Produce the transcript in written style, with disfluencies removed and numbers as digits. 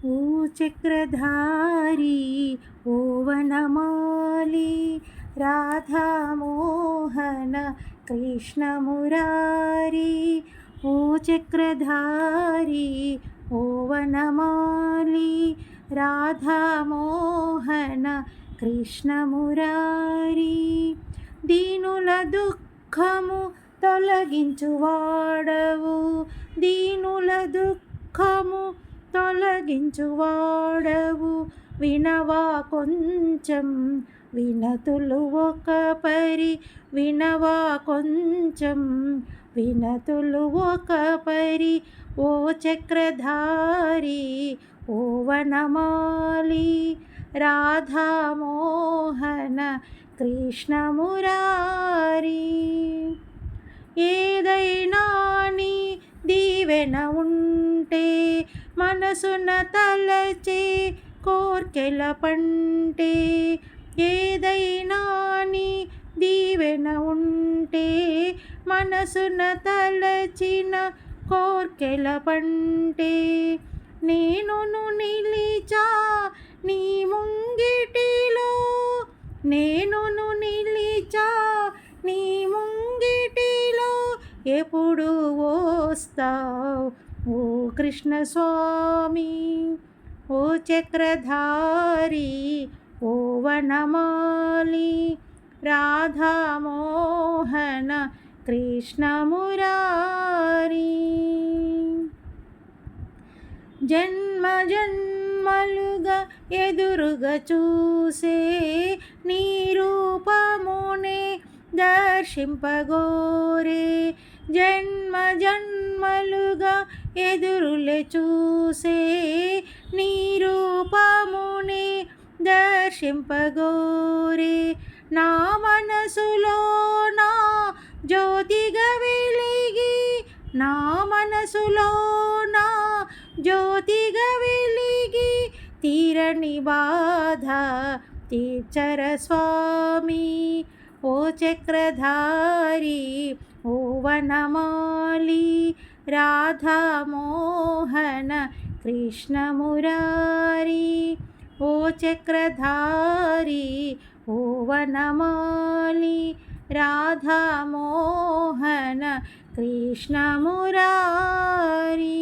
ఓ చక్రధారి ఓ వనమాలి రాధామోహన కృష్ణ మురారి ఓ చక్రధారి ఓ వనమాలి రాధామోహన కృష్ణ మురారి దీనుల దుఃఖము తొలగించువాడవు దీనుల దుఃఖము తొలగించువాడవు వినవా కొంచెం వినతులు ఒక పరి వినవా కొంచెం వినతులు ఒక పరి ఓ చక్రధారి ఓ వనమాలి రాధామోహన కృష్ణ మురారి ఏదైనా నీ దీవెన ఉంటే మనసున తలచే కోర్కెల పంటే ఏదైనా నీ దీవెన ఉంటే మనసున తలచిన కోర్కెల పంటే నేనును నిలిచా నీ ముంగిటిలో నేనును నిలిచా నీ ముంగిటిలో ఎప్పుడు వస్తావు ఓ కృష్ణ స్వామి ఓ చక్రధారి ఓ వనమాలి రాధామోహన కృష్ణ మురారి జన్మ జన్మలుగా ఎదురుగా చూసే నీ రూపమునే దర్శింపగోరే జన్మ జన్మలుగా ఎదురులే చూసే నీ రూపమునే దర్శింపగోరే నా మనసులో నా జ్యోతిగా వెలిగి నా మనసులో నా జ్యోతిగా వెలిగి తీరని బాధ తీర్చర స్వామి ఓ చక్రధారి ఓ వనమాలి రాధామోహన కృష్ణ మురారి ఓ చక్రధారి ఓ వనమాలి రాధామోహన కృష్ణ మురారి.